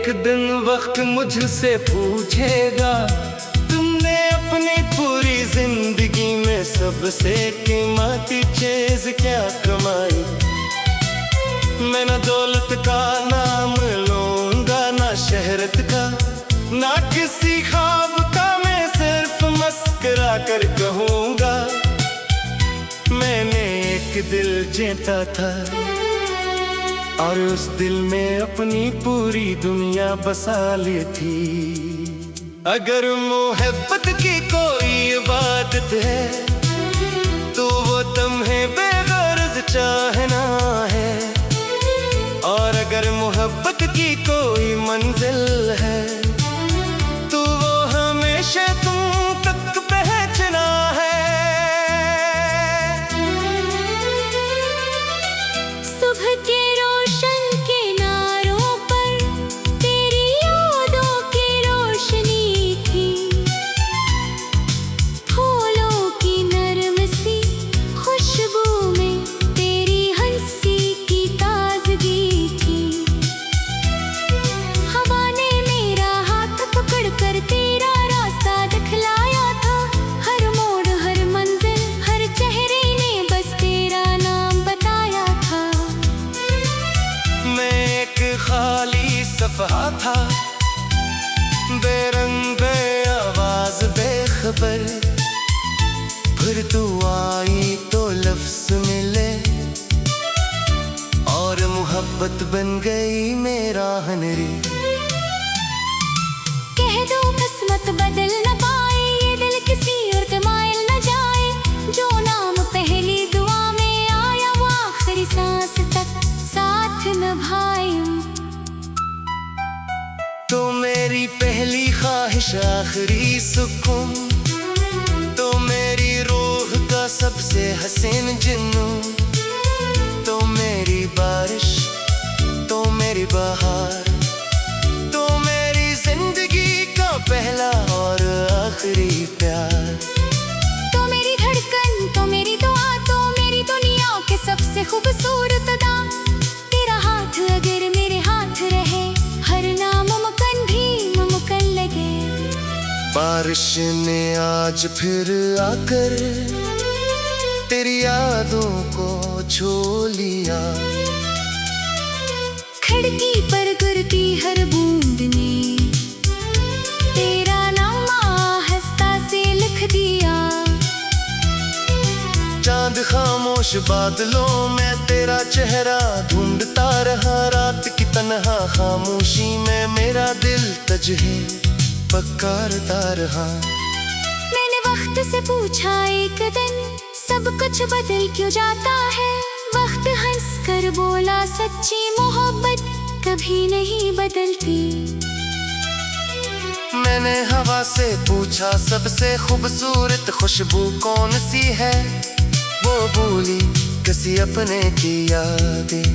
एक दिन वक्त मुझसे पूछेगा, तुमने अपनी पूरी जिंदगी में सबसे कीमती चीज क्या कमाई। मैं न दौलत का नाम लूंगा, ना शहरत का, ना किसी ख्वाब का, मैं सिर्फ मस्करा कर कहूँगा, मैंने एक दिल जीता था और उस दिल में अपनी पूरी दुनिया बसा ली थी। अगर मोहब्बत की कोई इबादत है तो वो तुम्हें बेगर्ज चाहना है, और अगर मोहब्बत की कोई मंजिल है तो वो हमेशा तुम तक पहुंचना है। सुबह के रोशन किनारों पर तेरी यादों की रोशनी थी, फूलों की नरम सी खुशबू में तेरी हंसी की ताजगी थी। हवा ने मेरा हाथ पकड़कर तेरा रास्ता दिखलाया था, हर मोड़ हर मंजिल हर चेहरे ने बस तेरा नाम बताया था। मैं एक खाली सफ़हा था, बेरंग आवाज बेखबर, फिर तू आई तो लफ्ज मिले और मोहब्बत बन गई मेरा हनरी। कह दो किस्मत बदल न पाए, ये दिल किसी और के माइल न जाए, जो नाम पहली दुआ में आया वो आखिरी सांस तक साथ निभाए। तो मेरी पहली ख्वाहिश आखिरी सुकून, तो मेरी रूह का सबसे हसीन जुनून, तो मेरी बारिश, तो मेरी बहार, तो मेरी जिंदगी का पहला और आखिरी प्यार। तो मेरी धड़कन, तो मेरी दुआ, तो मेरी दुनिया के सबसे खूबसूरत अदा। तेरा हाथ अगर मेरे हाथ रहे, हर नामुमकिन भी मुमकिन लगे। बारिश ने आज फिर आकर तेरी यादों को छू लिया, खिड़की पर गिरती हर बूंद ने तेरा नाम आहिस्ता से लिख दिया। चांद खामोश बादलों में तेरा चेहरा ढूंढता रहा, रात की तन्हा खामोशी में मेरा दिल तुझे पुकारता रहा। मैंने वक्त से पूछा एक दिन, सब कुछ बदल क्यों जाता है। वक्त हंस कर बोला, सच्ची मोहब्बत कभी नहीं बदलती। मैंने हवा से पूछा, सबसे खूबसूरत खुशबू कौन सी है, वो भूली किसी अपने की यादें।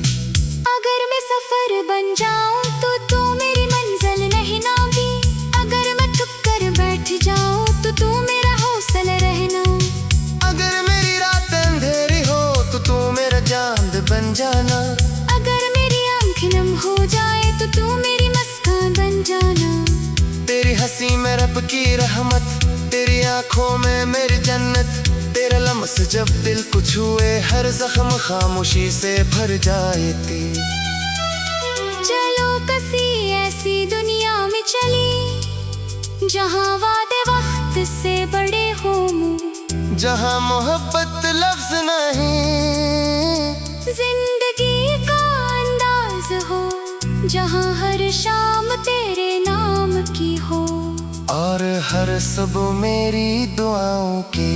अगर मैं सफर बन जाऊं तो तू मेरी मंजिल नहीं नामी, अगर मैं थक कर बैठ जाऊं तो तू मेरा हौसला रहना। अगर मेरी रात अंधेरी हो तो तू मेरा चांद बन जाना, अगर मेरी आँख नम हो जाए तो तू मेरी मुस्कान बन जाना। तेरी हंसी में रब की रहमत, तेरी आंखों में मेरी जन्नत, तेरा लम्स जब दिल को छुए हर जख्म खामोशी से भर जाए थी। चलो किसी ऐसी दुनिया में चली, जहाँ वादे वक्त से बड़े हो मुँह, जहाँ मोहब्बत लफ्ज नहीं जिंदगी का अंदाज हो, जहाँ हर शाम तेरे नाम की हो, और हर सुबह मेरी दुआओं की।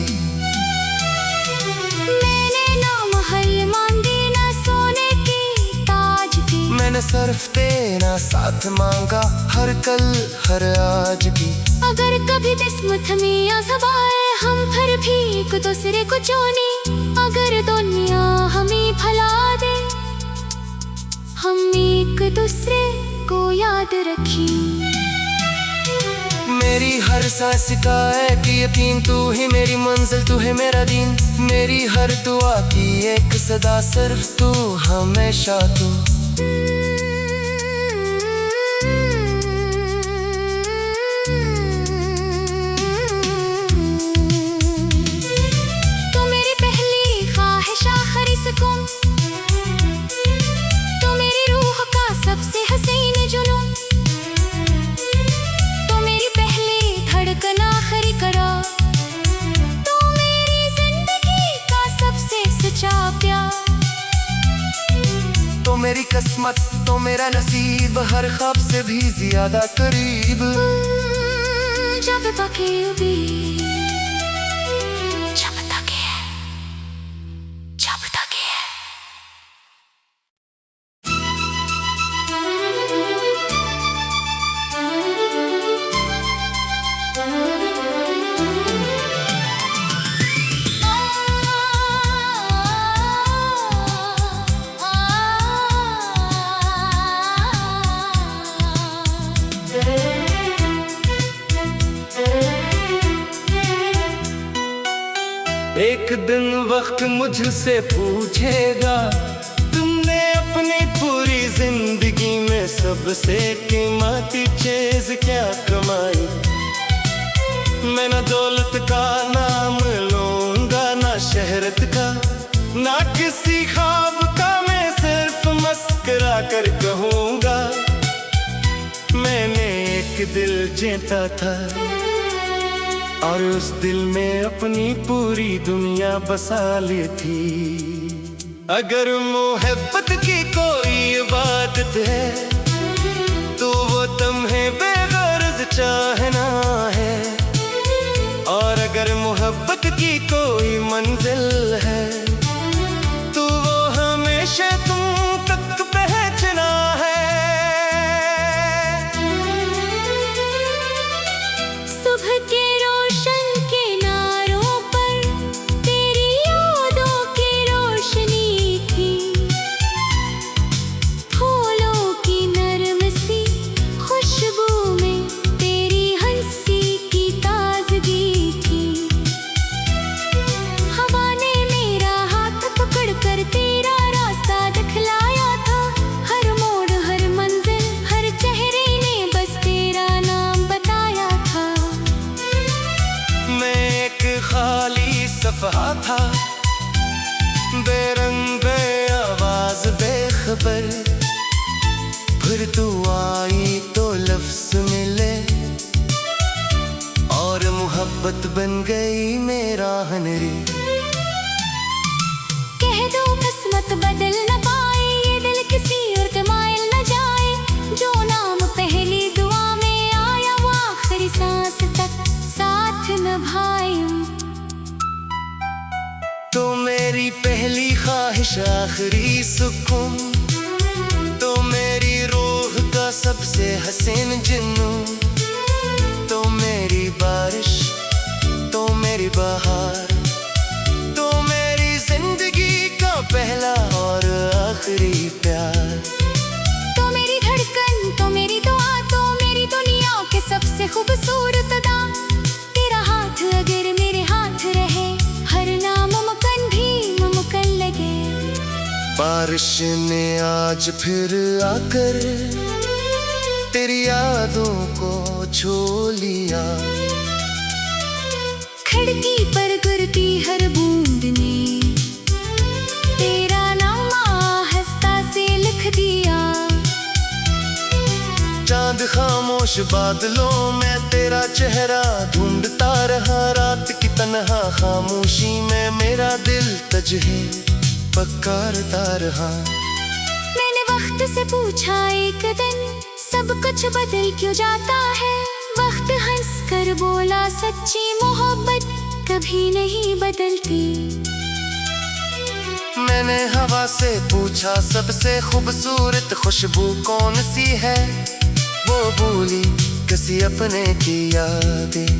मैंने ना महल मांगे ना सोने की ताज की, मैंने सिर्फ तेरा साथ मांगा हर कल हर आज की। अगर कभी किस्मत में आज़माए हम फिर भी एक दूसरे को चुने, अगर दुनिया हमें भुला दे हम एक दूसरे को याद रखें। मेरी हर सांस का है कि यकीन, तू ही मेरी मंजिल, तू है मेरा दीन। मेरी हर दुआ की एक सदा, सिर्फ तू हमेशा तू। मेरी किस्मत, तो मेरा नसीब, हर ख्वाब से भी ज्यादा करीब। जब तक ये भी एक दिन वक्त मुझसे पूछेगा, तुमने अपनी पूरी जिंदगी में सबसे कीमती चीज क्या कमाई। मैं न दौलत का नाम लूंगा, ना शहरत का, ना किसी ख्वाब का, मैं सिर्फ मस्करा कर कहूँगा, मैंने एक दिल जीता था और उस दिल में अपनी पूरी दुनिया बसा ली थी। अगर मोहब्बत की कोई इबादत है, तो वो तुम्हें बेगर्ज चाहना है। और अगर मोहब्बत की कोई मंजिल है, तो वो हमेशा तुम तक पहुंचना है। सुबह के सफा था, बेरंग आवाज बेखबर, फिर तू आई तो लफ्ज मिले और मोहब्बत बन गई मेरा हनरी। कह दो किस्मत बदल न पाए, ये दिल किसी और के मायल न जाए। जो नाम पहली दुआ में आया, वो आखिरी सांस तक साथ निभाए। तो मेरी पहली ख्वाहिश आखिरी सुकून, तो मेरी रूह का सबसे हसीन जुनून, तो मेरी बारिश, तो मेरी बहार, तो मेरी जिंदगी का पहला और आखिरी प्यार। तो मेरी धड़कन, तो मेरी दुआ, तो मेरी दुनिया के सबसे खूबसूरत अदा। तेरा हाथ अगर मेरे हाथ रहे, हर नामुमकिन भी मुमकिन लगे। बारिश ने आज फिर आकर तेरी यादों को छू लिया। खिड़की पर गिरती हर बूंद ने तेरा नाम आहिस्ता से लिख दिया। चांद खामोश बादलों में तेरा चेहरा ढूंढता रहा, रात की तन्हा खामोशी में मेरा दिल तुझे पुकारता रहा। मैंने वक्त से पूछा एक दिन, सब कुछ बदल क्यों जाता है। वक्त हंस कर बोला, सच्ची मोहब्बत कभी नहीं बदलती। मैंने हवा से पूछा, सबसे खूबसूरत खुशबू कौन सी है। वो बोली, किसी अपने की यादें।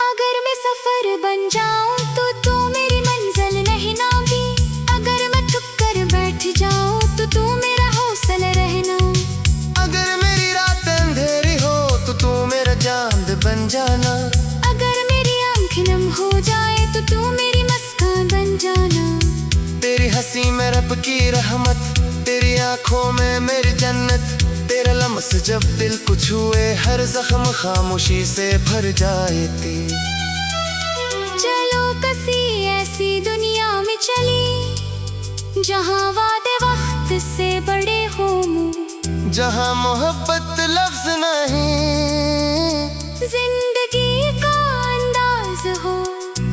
अगर मैं सफर बन जाऊं, तो तू मेरी मंजिल नहीं नामी। अगर मैं थक कर बैठ जाऊं, तो तू मेरा हौसला रहना। अगर मेरी रात अंधेरी हो, तो तू मेरा चांद बन जाना। अगर मेरी आंख नम हो जाए, तो तू मेरी मुस्कान बन जाना। तेरी हंसी में रब की रहमत, तेरी आंखों में मेरी जन्नत। तेरा लम्स जब दिल को छुए, हर जख्म खामोशी से भर जाए थी। चलो किसी ऐसी दुनिया में चली, जहाँ वादे वक्त से बड़े हो मुँह, जहाँ मोहब्बत लफ्ज नहीं, जिंदगी का अंदाज हो,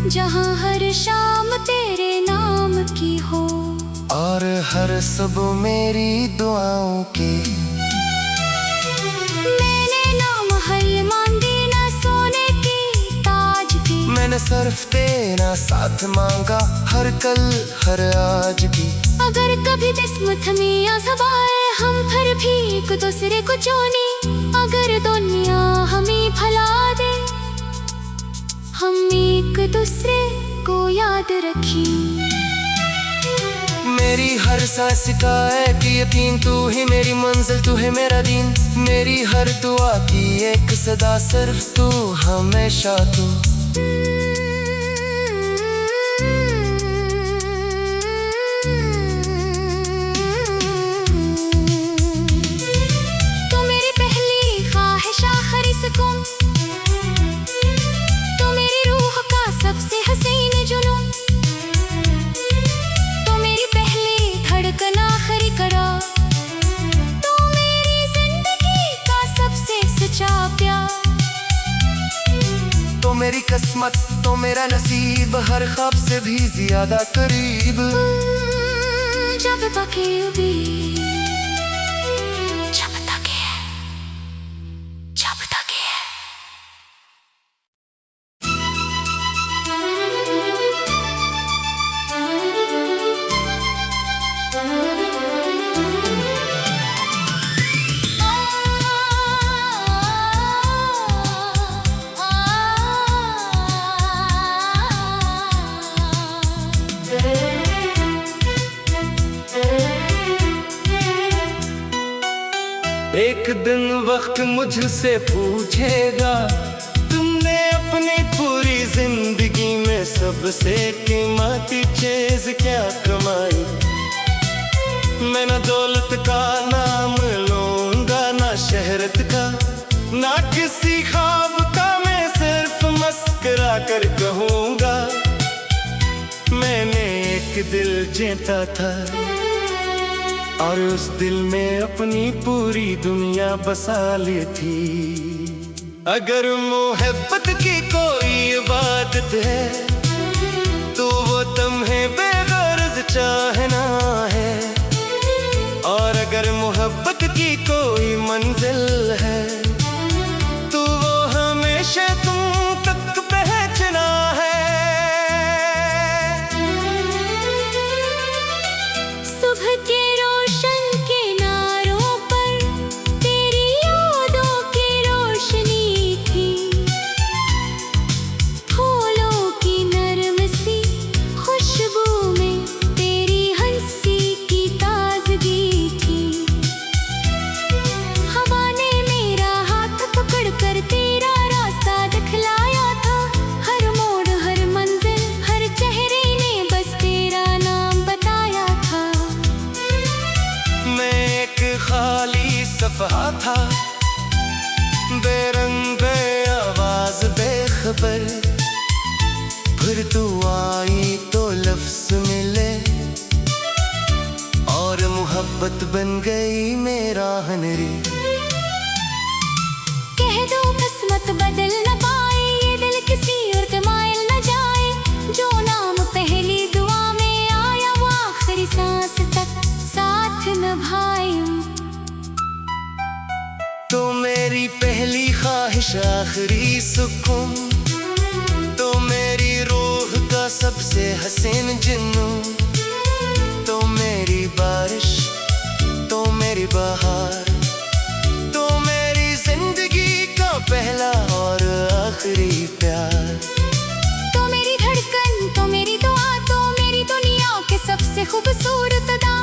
जहाँ हर शाम तेरे नाम की हो। और हर सुबह मेरी दुआओं की। मैंने ना महल मांगे ना सोने की ताज की, मैंने सिर्फ तेरा साथ मांगा हर कल हर आज की। अगर कभी जिस्म थमी या ज़बाए हम फिर भी एक दूसरे को चुने। अगर दुनिया हमें भुला दे हम एक दूसरे को याद रखें। मेरी हर सांस का है कि यकीन तू ही मेरी मंजिल, तू है मेरा दीन। मेरी हर दुआ की एक सदा सिर्फ तू, हमेशा तू। तू मेरी पहली ख्वाहिश आखिरी सुकून, तू मेरी रूह का सबसे हसीन जुनून, तू मेरी पहली धड़कन आखिरी करार, तू मेरी जिंदगी का सबसे सच्चा प्यार। तो मेरी किस्मत तो मेरा नसीब, हर ख्वाब से भी ज्यादा करीब। जब तक ये भी जब तक ये एक दिन वक्त मुझसे पूछेगा, तुमने अपनी पूरी जिंदगी में सबसे कीमती चीज क्या कमाई। मैं न दौलत का नाम लूंगा, ना शहरत का, ना किसी ख्वाब का, मैं सिर्फ मस्करा कर कहूँगा मैंने एक दिल जीता था और उस दिल में अपनी पूरी दुनिया बसा ली थी। अगर मोहब्बत की कोई इबादत है तो वो तुम्हें बेगर्ज चाहना है, और अगर मोहब्बत की कोई मंजिल है तो वो हमेशा तुम तक पहुंचना है। सुबह के रोशन किनारों पर तेरी यादों की रोशनी थी, फूलों की नरम सी खुशबू में तेरी हंसी की ताजगी थी। हवा ने मेरा हाथ पकड़कर तेरा रास्ता दिखलाया था, हर मोड़ हर मंजिल हर चेहरे ने बस तेरा नाम बताया था। मैं एक खाली सफ़हा था, बेरंग आवाज बेखबर, फिर तू आई तो लफ्ज मिले और मोहब्बत बन गई मेरा हनरी। कह दो किस्मत बदल न पाए, ये दिल किसी और के मायल न जाए, जो नाम पहली दुआ में आया वो आखिरी सांस तक साथ निभाए। तो मेरी पहली ख्वाहिश आखिरी सुकून, तो मेरी रूह का सबसे हसीन जुनून, तो मेरी बारिश तो मेरी बहार, तो मेरी जिंदगी का पहला और आखिरी प्यार। तो मेरी धड़कन तो मेरी दुआ, तो मेरी दुनिया के सबसे खूबसूरत अदा।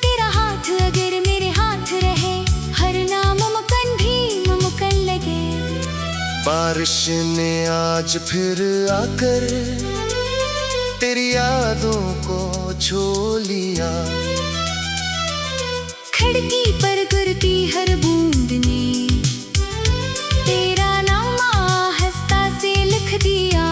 तेरा हाथ अगर मेरे हाथ रहे, हर नामुमकिन भी मुमकिन लगे। बारिश ने आज फिर आकर तेरी यादों को छू लिया, खिड़की पर गिरती हर बूंद ने तेरा नाम आहिस्ता से लिख दिया।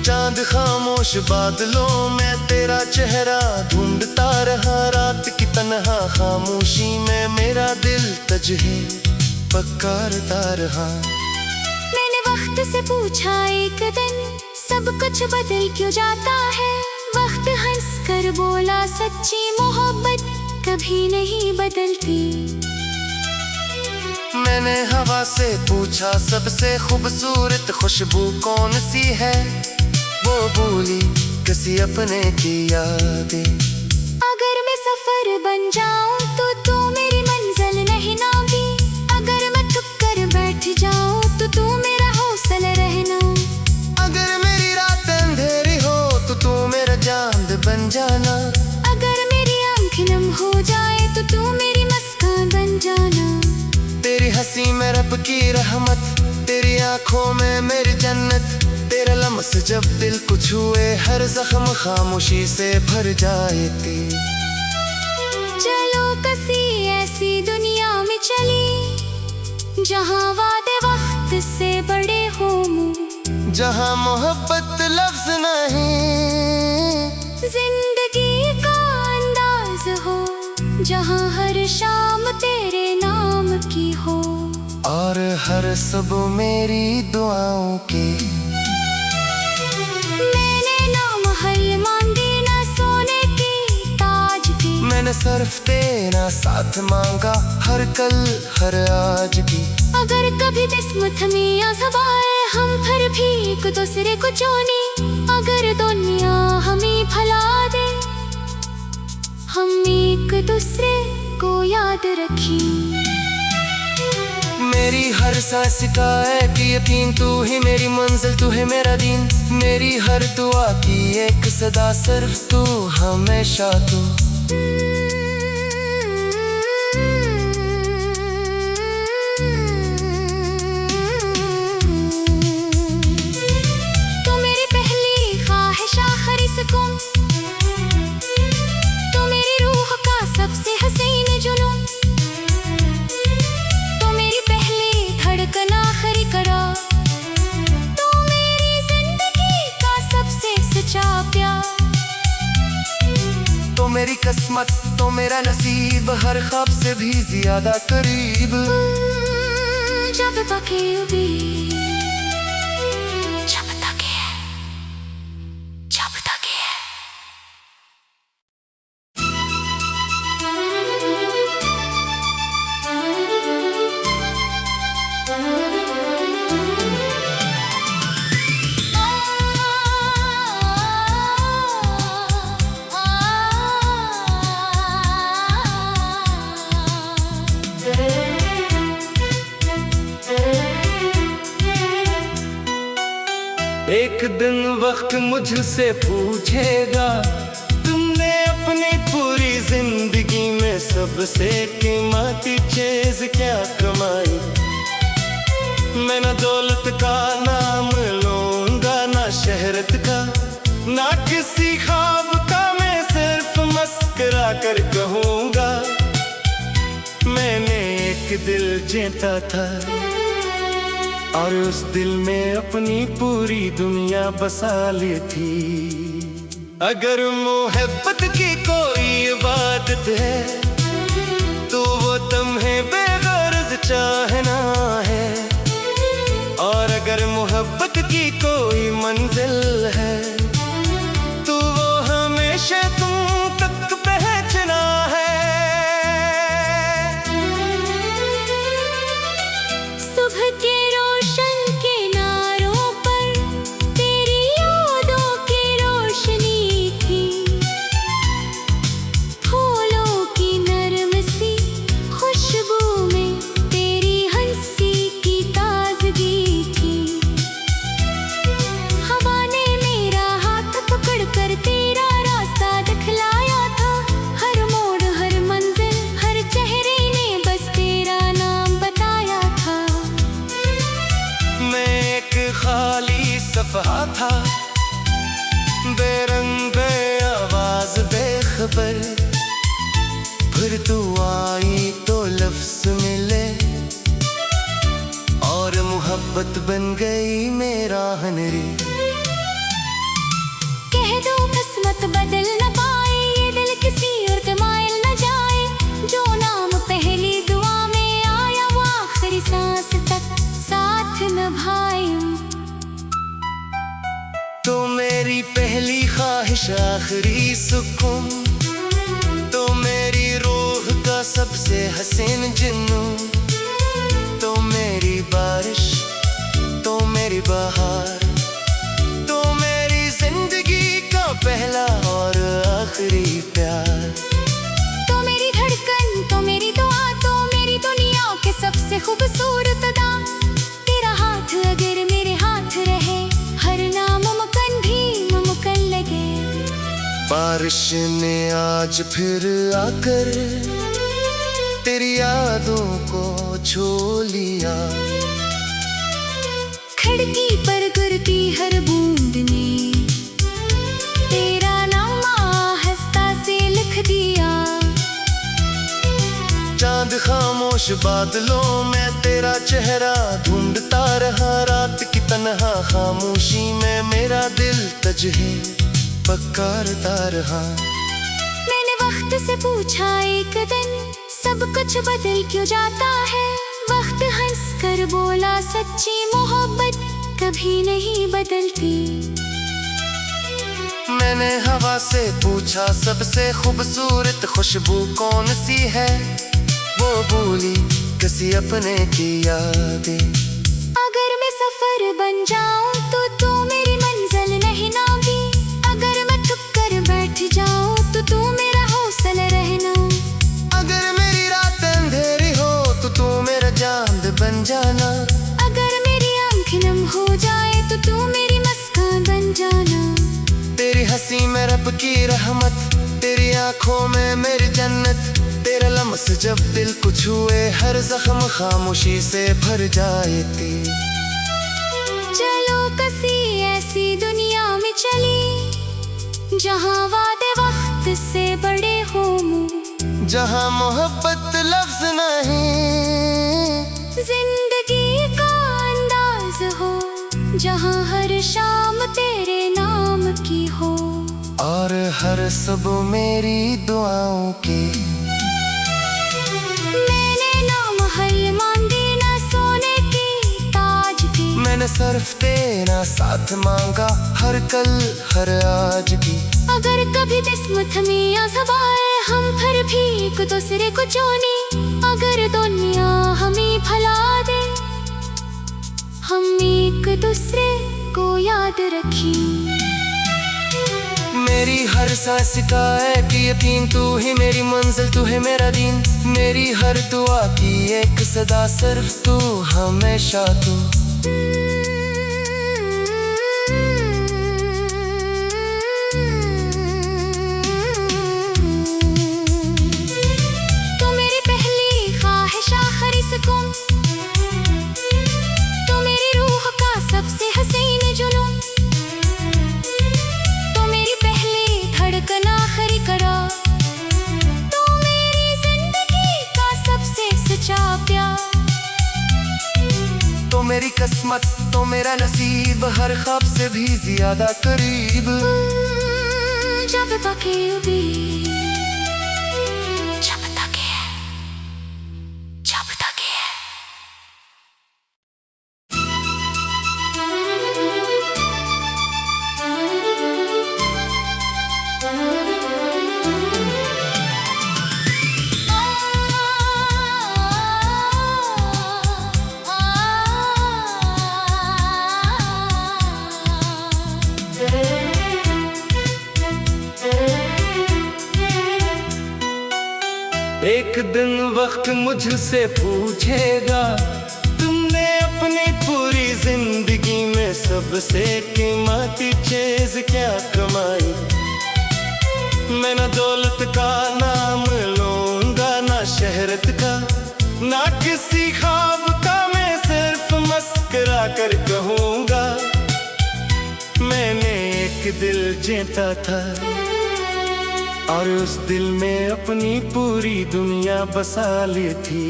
चांद खामोश बादलों में तेरा चेहरा ढूंढता रहा, रात की तन्हा खामोशी में मेरा दिल तुझे पुकारता रहा। मैंने वक्त से पूछा एक दिन, सब कुछ बदल क्यों जाता है। वक्त हंस कर बोला सच्ची मोहब्बत कभी नहीं बदलती। मैंने हवा से पूछा सबसे खूबसूरत खुशबू कौन सी है, वो बोली किसी अपने की यादें। अगर मैं सफर बन जाऊं तो तू मेरी मंजिल नहीं नामी, अगर मैं थक कर बैठ जाऊं तो तू मेरा हौसला रहना। अगर मेरी रात अंधेरी हो तो तू मेरा चांद बन जाना। अगर मेरी आंख नम हो जाए तो तू मेरी मुस्कान बन जाना। तेरी हंसी में रब की रहमत, तेरी आंखों में मेरी जन्नत। तेरा लम्स जब दिल को छुए हर जख्म खामोशी से भर जाए थे। चलो किसी ऐसी दुनिया में चली जहाँ वादे वक्त से बड़े हो मुँह, जहाँ मोहब्बत लफ्ज नहीं जिंदगी का अंदाज हो, जहाँ हर शाम तेरे नाम की हो और हर सुबह मेरी दुआओं की। मैंने ना महल मांगे ना सोने की ताज की, मैंने सिर्फ तेरा साथ मांगा हर कल हर आज की। अगर कभी जिस्म थमी आज़माए हम फिर भी एक दूसरे को चुने, अगर दुनिया हमें भुला दे हम एक दूसरे को याद रखें। मेरी हर सांस का है कि यकीन तू ही मेरी मंजिल, तू है मेरा दीन। मेरी हर दुआ की एक सदा सिर्फ तू, हमेशा तू। तू मेरी पहली ख्वाहिश आखिरी सुकून, तू मेरी रूह का सबसे हसीन जुनून, आखिरी करा, तू मेरी जिंदगी का सबसे सच्चा प्यार। तो मेरी किस्मत तो मेरा नसीब हर ख्वाब से भी ज्यादा करीब। जब तक ये भी जब तक ये एक दिन वक्त मुझसे पूछेगा, तुमने अपनी पूरी जिंदगी में सबसे कीमती चीज क्या कमाई। मैं न दौलत का नाम लूंगा, ना शहरत का, ना किसी ख्वाब का, मैं सिर्फ मस्करा कर कहूँगा मैंने एक दिल जीता था और उस दिल में अपनी पूरी दुनिया बसा ली थी। अगर मोहब्बत की कोई इबादत है तो वो तुम्हें बेगर्ज चाहना है, और अगर मोहब्बत की कोई मंजिल है तो वो हमेशा तुम तक पहुंचना है। सुबह के रोशन किनारों पर तेरी यादों की रोशनी थी, फूलों की नरम सी खुशबू में तेरी हंसी की ताजगी थी। हवा ने मेरा हाथ पकड़ कर तेरा रास्ता दिखलाया था, हर मोड़ हर मंजिल हर चेहरे ने बस तेरा नाम बताया था। मैं एक खाली सफहा था, बेरंग बे आवाज बेखबर, फिर तू आई तो लफ्ज मिले और मोहब्बत बन गई मेरा हनरी। कह दो किस्मत बदल न पाए, ये दिल किसी और के मायल न जाए, जो नाम पहली दुआ में आया वो आखिरी सांस तक साथ निभाए। तो मेरी मेरी पहली ख्वाहिश आखिरी सुकून, तो मेरी रूह का सबसे हसीन जुनून, तो मेरी बारिश, तो मेरी बहार, तो मेरी जिंदगी का पहला और आखिरी प्यार। तो मेरी धड़कन, तो मेरी दुआ, तो मेरी दुनिया के सबसे खूबसूरत अदा। तेरा हाथ अगर मेरे हाथ रहे, हर नामुमकिन भी मुमकिन लगे। बारिश ने आज फिर आकर तेरी यादों को छू लिया। खिड़की पर गिरती हर बूंद ने तेरा नाम आहिस्ता से लिख दिया। चांद खामोश बादलों में तेरा चेहरा ढूंढता रहा, रात की तन्हा खामोशी में मेरा दिल तुझे पुकारता रहा। मैंने वक्त से पूछा एक दिन, सब कुछ बदल क्यों जाता है? वक्त हंस कर बोला, सच्ची मोहब्बत कभी नहीं बदलती। मैंने हवा से पूछा, सबसे खूबसूरत खुशबू कौन सी है? वो भूली किसी अपने की यादें। अगर मैं सफर बन जाऊं तो तू मेरी मंजिल नहीं नामी। अगर मैं थक कर बैठ जाऊं तो तू मेरा हौसला रहना। अगर मेरी रात अंधेरी हो तो तू मेरा चांद बन जाना। अगर मेरी आंख नम हो जाए तो तू मेरी मुस्कान बन जाना। तेरी हंसी में रब की रहमत, तेरी आंखों में मेरी जन्नत। तेरा लम्स जब दिल को छुए, हर जख्म खामोशी से भर जाए थी। चलो किसी ऐसी दुनिया में चली, जहाँ वादे वक्त से बड़े हो मुँह, जहाँ मोहब्बत लफ्ज नहीं, जिंदगी का अंदाज हो, जहाँ हर शाम तेरे नाम की हो, और हर सुबह मेरी दुआओं की। मैंने ना महल मांगे, ना सोने की ताज की। मैंने सिर्फ तेरा साथ मांगा, हर कल हर आज की। अगर कभी किस्मत में आज़माए, हम फिर भी एक दूसरे को चुने। अगर दुनिया हमें भुला दे, हम एक दूसरे को याद रखें। मेरी हर सांस का है कि यकीन, तू ही मेरी मंजिल, तू है मेरा दीन। मेरी हर दुआ की एक सदा, सिर्फ तू, हमेशा तू। तू मेरी पहली ख्वाहिश आखिरी सुकून, तू मेरी रूह का सबसे हसीन जुनून, तू मेरी पहली धड़कन आखिरी करार, तू मेरी जिंदगी का सबसे सच्चा प्यार। तो मेरी किस्मत, तो मेरा नसीब, हर ख्वाब से भी ज्यादा करीब। जब तक ये भी, जब तक ये, जब तक ये। एक दिन वक्त मुझसे पूछेगा, तुमने अपनी पूरी जिंदगी में सबसे कीमती चीज क्या कमाई? मैं ना दौलत का नाम लूंगा, ना शहरत का, ना किसी ख्वाब का, मैं सिर्फ मस्करा कर कहूँगा, मैंने एक दिल जीता था और उस दिल में अपनी पूरी दुनिया बसा ली थी।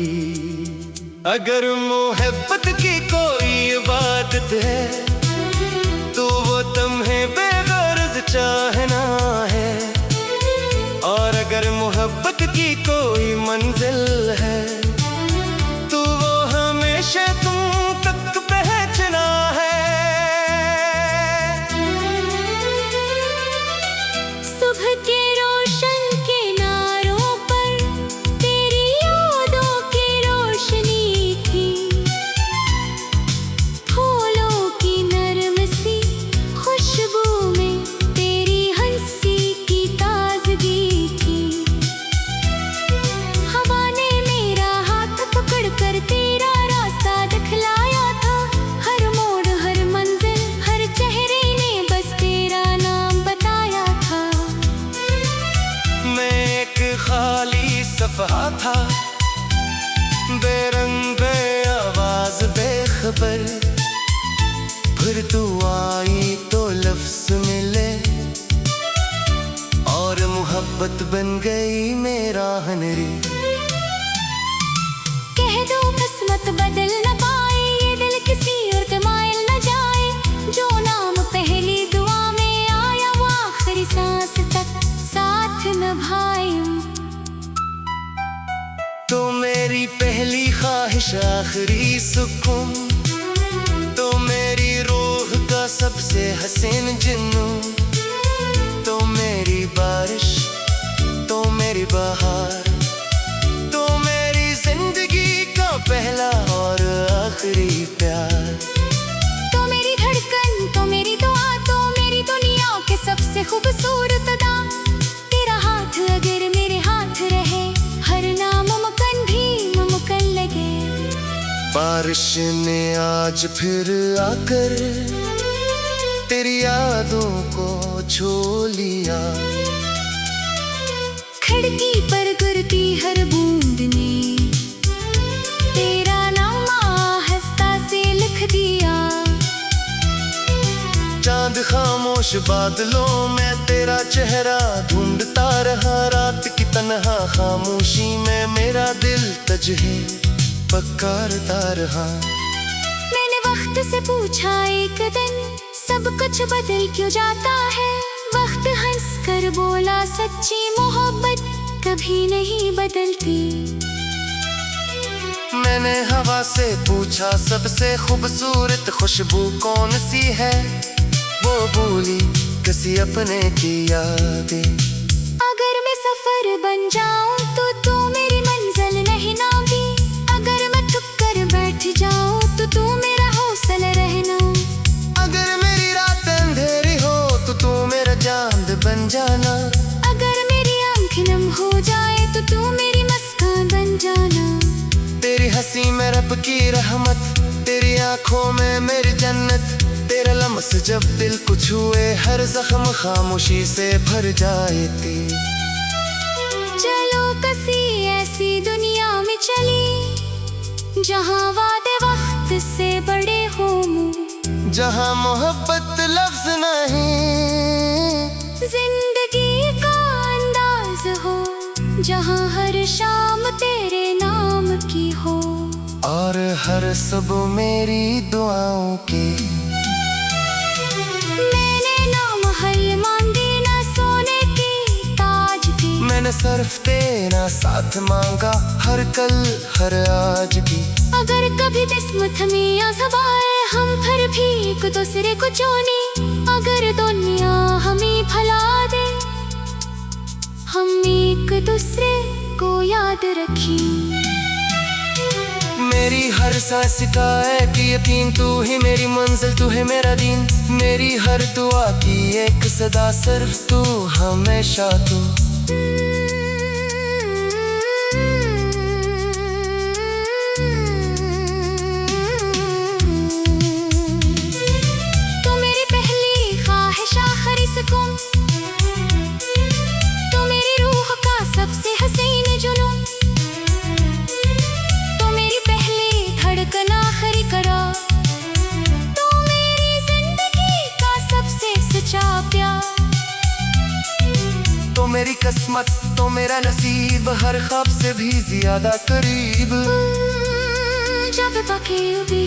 अगर मोहब्बत की कोई इबादत है तो वो तुम्हें बेगर्ज चाहना है, और अगर मोहब्बत की कोई मंजिल है तो वो हमेशा तुम तक पहुंचना है। तू आई तो लफ्ज मिले और मोहब्बत बन गई मेरा हनरी। कह दो किस्मत बदल न पाए, ये दिल किसी और के माइल न जाए। जो नाम पहली दुआ में आया वो आखिरी सांस तक साथ निभाए। तो मेरी पहली ख्वाहिश आखिरी सुकून, तो मेरी रूह का सबसे हसीन जुनून, तो मेरी बारिश, तो मेरी बहार, तो मेरी जिंदगी का पहला और आखिरी प्यार। तो मेरी धड़कन, तो मेरी दुआ, तो मेरी दुनिया के सबसे खूबसूरत अदा। तेरा हाथ अगर मेरे हाथ रहे, हर नामुमकिन भी मुमकिन लगे। बारिश ने आज फिर आकर तेरी यादों को छू लिया। खिड़की पर गिरती हर बूंद ने तेरा नाम आहिस्ता से लिख दिया। चांद खामोश बादलों में तेरा चेहरा ढूंढता रहा। रात की तन्हा खामोशी में मेरा दिल तुझे पुकारता रहा। मैंने वक्त से पूछा एक दिन, सब कुछ बदल क्यों जाता है। वक्त हंस कर बोला, सच्ची मोहब्बत कभी नहीं बदलती। मैंने हवा से पूछा, सबसे खूबसूरत खुशबू कौन सी है। वो बोली, किसी अपने की यादें। अगर मैं सफर बन जाऊं तो तू मेरी मंजिल नहीं नामी। अगर मैं थक कर बैठ जाऊं तो तू मेरा हौसला रहना। अगर मेरी रात अंधेरी हो तो तू मेरा चांद बन जाना। अगर मेरी आंख नम हो जाए तो तू मेरी मुस्कान बन जाना। तेरी हंसी में रब की रहमत, तेरी आंखों में मेरी जन्नत। तेरा लम्स जब दिल को छुए, हर जख्म खामोशी से भर जाए थी। चलो किसी ऐसी दुनिया में चली, जहाँ वादे वक्त से बड़े हो मुँह। जहाँ मोहब्बत लफ्ज नहीं, जिंदगी का अंदाज हो। जहाँ हर शाम तेरे नाम की हो, और हर सुबह मेरी दुआओं की। मैंने ना महल मांगे, ना सोने की ताज की। मैंने सिर्फ तेरा साथ मांगा, हर कल हर आज की। अगर कभी किस्मत हमें आज़माए, हम फिर भी एक दूसरे को चुने। अगर दुनिया हमें भुला दे, हम एक दूसरे को याद रखें। मेरी हर सांस का है कि यकीन, तू ही मेरी मंजिल, तू है मेरा दीन। मेरी हर दुआ की एक सदा, सिर्फ तू, हमेशा तू। तू मेरी पहली ख्वाहिश आखिरी सुकून, तू मेरी रूह का सबसे हसीन जुनून। आखिरी करा, तू मेरी जिंदगी का सबसे सच्चा प्यार। तो मेरी किस्मत, तो मेरा नसीब, हर ख्वाब से भी ज्यादा करीब। जब बाकी भी